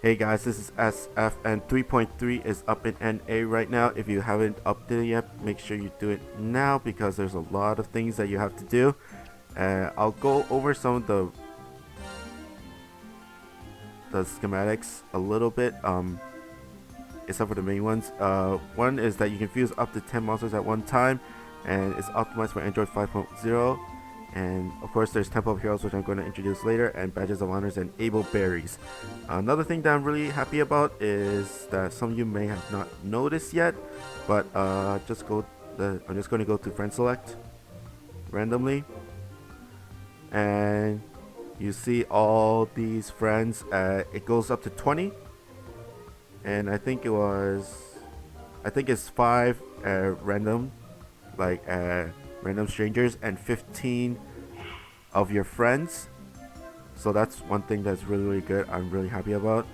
Hey guys, this is SF and 3.3 is up in NA right now. If you haven't updated yet, make sure you do it now because there's a lot of things that you have to do. I'll go over some of the schematics a little bit, except for the main ones. One is that you can fuse up to 10 monsters at one time, and it's optimized for Android 5.0. And of course there's Temple of Heroes, which I'm going to introduce later, and Badges of Honors and Ableberries. Another thing that I'm really happy about is that some of you may have not noticed yet, but I'm just going to go to friend select randomly, and you see all these friends. It goes up to 20, and I think it's 5 random, like random strangers, and 15 of your friends. So that's one thing that's really good. I'm really happy about.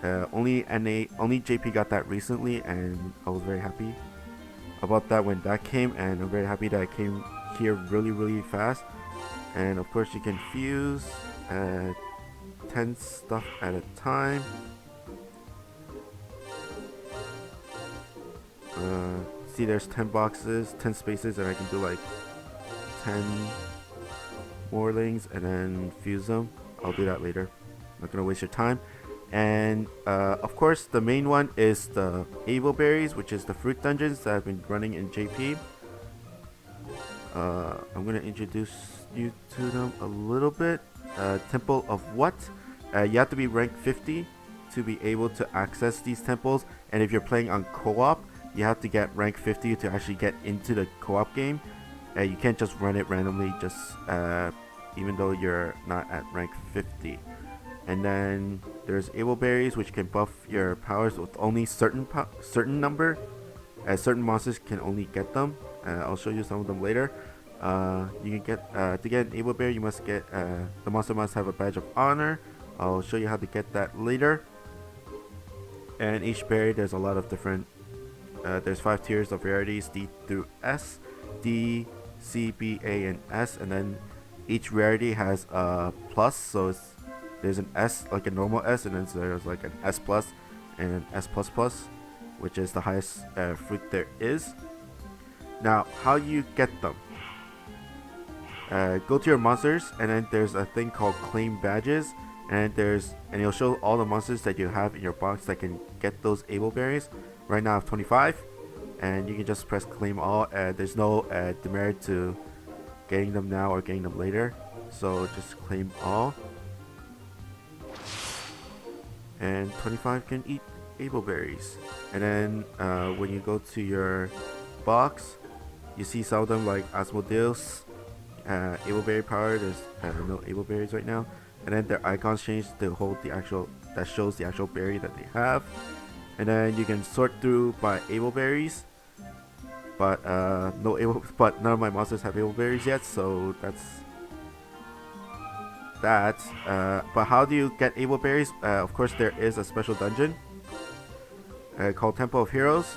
Only JP got that recently, and I was very happy about that when that came, and I'm very happy that it came here really fast. And of course you can fuse 10 stuff at a time. See, there's 10 boxes, 10 spaces, and I can do like 10 morlings and then fuse them. I'll do that later. I'm not gonna waste your time. And of course, the main one is the Ableberries, which is the fruit dungeons that I've been running in JP. I'm gonna introduce you to them a little bit. Temple of what? You have to be rank 50 to be able to access these temples, and if you're playing on co-op, you have to get rank 50 to actually get into the co-op game. You can't just run it randomly, just even though you're not at rank 50. And then there's Ableberries, which can buff your powers with only certain number. Certain monsters can only get them. I'll show you some of them later. You can get to get an Ableberry, you must get the monster must have a badge of honor. I'll show you how to get that later. And each berry, there's a lot of different. There's 5 tiers of rarities, D through S, D, C, B, A, and S, and then each rarity has a plus. So there's an S, like a normal S, and then there's like an S plus and an S plus plus, which is the highest fruit there is. Now, how you get them? Go to your monsters, and then there's a thing called claim badges, and it'll show all the monsters that you have in your box that can get those Ableberries. Right now I have 25, and you can just press claim all. There's no demerit to getting them now or getting them later, so just claim all. And 25 can eat Ableberries. And then when you go to your box, you see some of them like Asmodeus, Ableberry power. There's no Ableberries right now, and then their icons change to hold that shows the actual berry that they have. And then you can sort through by Ableberries, but but none of my monsters have Ableberries yet, so that's that. But how do you get Ableberries? Of course, there is a special dungeon called Temple of Heroes,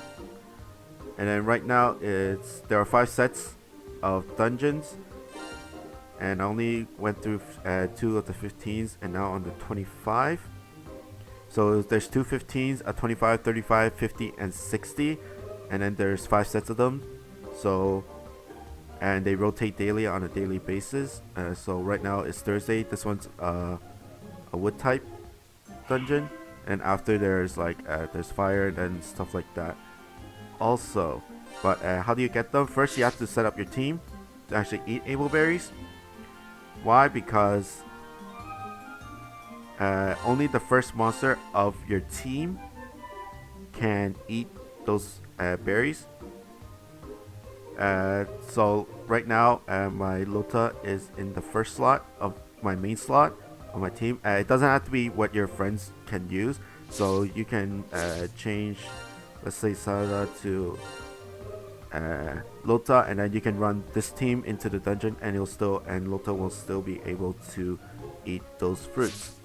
and then right now there are 5 sets of dungeons, and I only went through 2 of the 15s, and now on the 25. So there's 2 15s, a 25, 35, 50, and 60, and then there's 5 sets of them. So, and they rotate daily on a daily basis. So right now it's Thursday. This one's a wood type dungeon, and after there's there's fire and stuff like that. Also, but how do you get them? First, you have to set up your team to actually eat Ableberries. Why? Because only the first monster of your team can eat those berries. So right now my Lota is in the first slot of my main slot of my team. It doesn't have to be what your friends can use, so you can change, let's say, Sarada to Lota, and then you can run this team into the dungeon, and Lota will still be able to eat those fruits.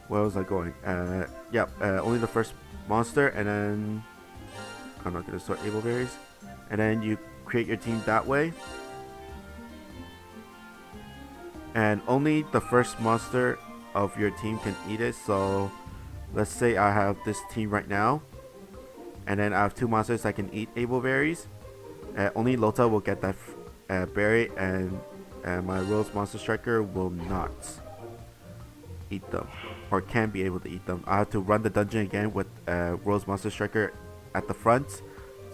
Where was I going? Only the first monster, and then I'm not gonna sort Ableberries, and then you create your team that way, and only the first monster of your team can eat it. So let's say I have this team right now, and then I have 2 monsters that can eat Ableberries. Only Lota will get that berry, and my Rose Monster Striker will not eat them, or can be able to eat them. I have to run the dungeon again with Rose Monster Striker at the front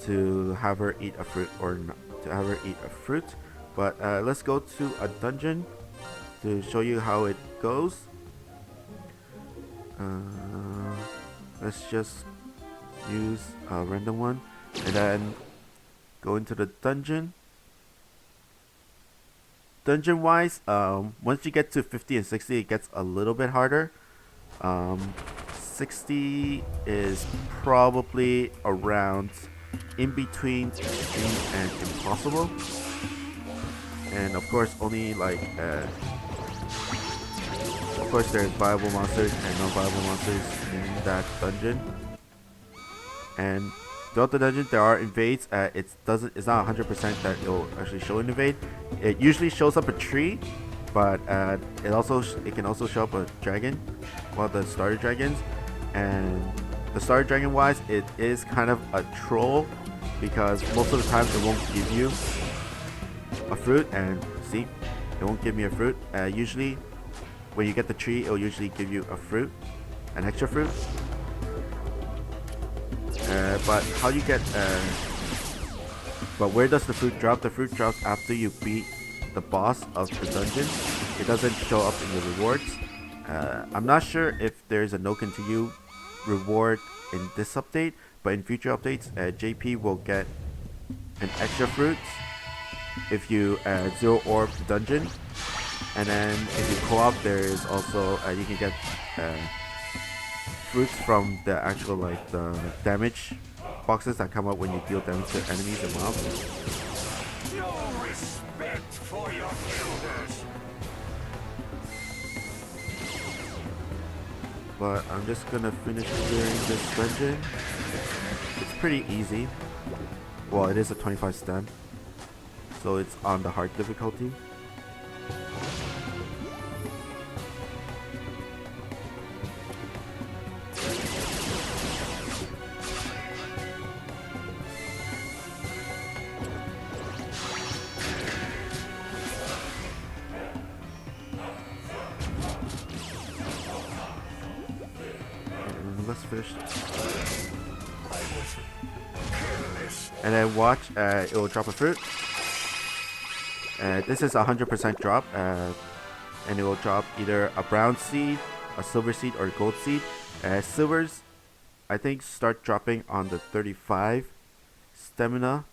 to have her eat a fruit, or not, to have her eat a fruit. But let's go to a dungeon to show you how it goes. Let's just use a random one and then go into the dungeon. Dungeon wise, once you get to 50 and 60, it gets a little bit harder. 60 is probably around in between extreme and impossible, and of course only like of course there's viable monsters and non-viable monsters in that dungeon. And throughout the dungeon there are invades. It's not 100% that it'll actually show an invade. It usually shows up a tree, but it can also show up a dragon, one of the starter dragons. And the starter dragon wise, it is kind of a troll, because most of the time it won't give you a fruit. And see, it won't give me a fruit. Usually when you get the tree, it'll usually give you a fruit, an extra fruit. But how you get but where does the fruit drop? The fruit drops after you beat the boss of the dungeon. It doesn't show up in the rewards. I'm not sure if there's a no continue reward in this update, but in future updates, JP will get an extra fruit if you zero orb the dungeon. And then if you co-op, there is also you can get fruits from the actual like the damage boxes that come up when you deal damage to enemies and mobs. No respect for your elders. But I'm just gonna finish clearing this dungeon. It's pretty easy. Well, it is a 25 stem, so it's on the hard difficulty. Let's finish. And then watch, it will drop a fruit. This is a 100% drop, and it will drop either a brown seed, a silver seed, or a gold seed. Silvers, I think, start dropping on the 35 stamina,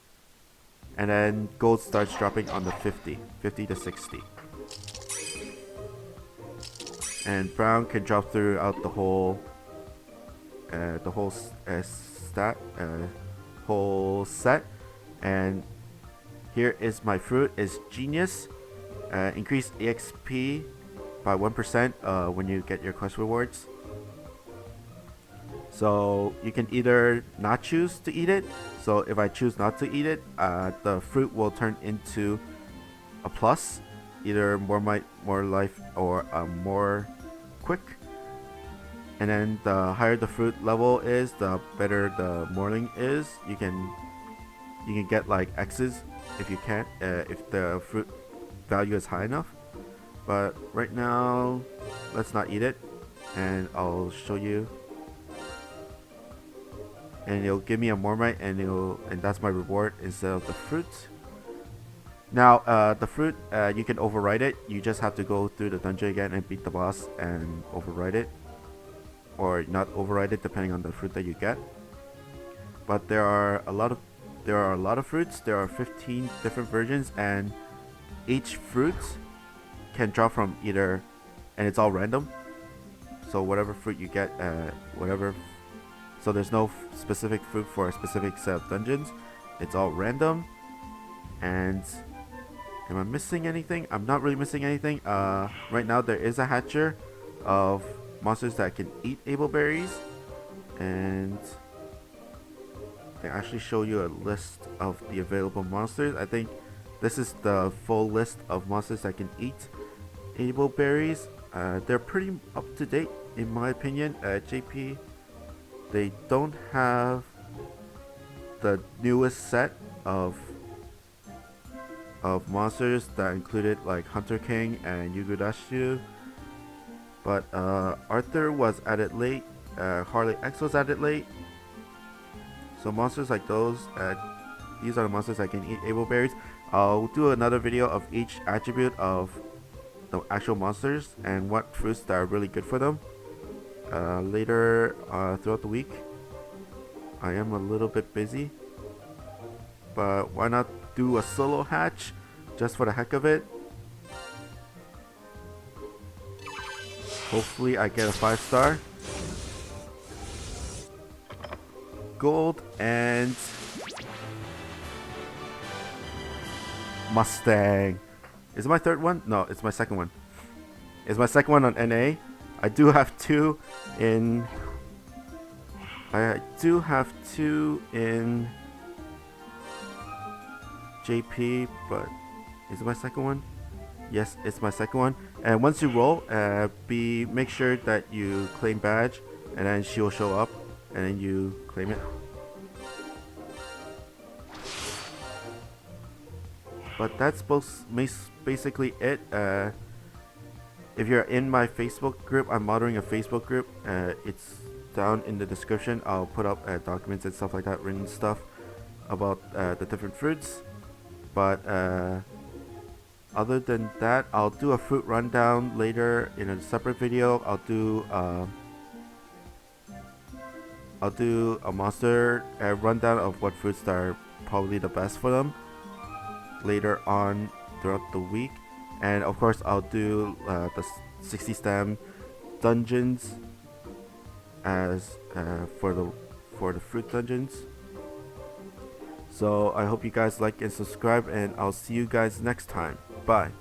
and then gold starts dropping on the 50 to 60. And brown can drop throughout the whole whole set. And here is my fruit. Is genius. Increase EXP by 1% when you get your quest rewards. So you can either not choose to eat it. So if I choose not to eat it, the fruit will turn into a plus, either more might, more life, or more quick. And then the higher the fruit level is, the better the morning is. You can get like X's if you can't, if the fruit value is high enough. But right now, let's not eat it, and I'll show you. And it'll give me a Mormite, and that's my reward instead of the fruit. Now, the fruit, you can override it. You just have to go through the dungeon again and beat the boss and override it, or not override it, depending on the fruit that you get. But there are a lot of fruits. There are 15 different versions, and each fruit can drop from either, and it's all random. So whatever fruit you get, so there's no specific fruit for a specific set of dungeons. It's all random. And am I missing anything? I'm not really missing anything. Right now there is a hatcher of monsters that can eat Ableberries, and they actually show you a list of the available monsters. I think this is the full list of monsters that can eat Ableberries. they're pretty up to date in my opinion. JP, they don't have the newest set of monsters that included like Hunter King and Yugurashu, but Arthur was added late, Harley X was added late, so monsters like those, these are the monsters that can eat Ableberries. I'll do another video of each attribute of the actual monsters and what fruits that are really good for them later throughout the week. I am a little bit busy, but why not do a solo hatch just for the heck of it. Hopefully I get a 5-star gold and Mustang. Is it my third one? No, it's my second one. It's my second one on NA. I do have two in JP, but is it my second one? Yes, it's my second one. And once you roll, make sure that you claim badge, and then she will show up, and then you claim it. But that's basically it. If you're in my Facebook group, I'm monitoring a Facebook group. It's down in the description. I'll put up documents and stuff like that, written stuff about the different fruits. But other than that, I'll do a fruit rundown later in a separate video. I'll do a monster rundown of what fruits that are probably the best for them later on throughout the week. And of course I'll do the 60 stem dungeons as for the fruit dungeons. So I hope you guys like and subscribe, and I'll see you guys next time. Bye.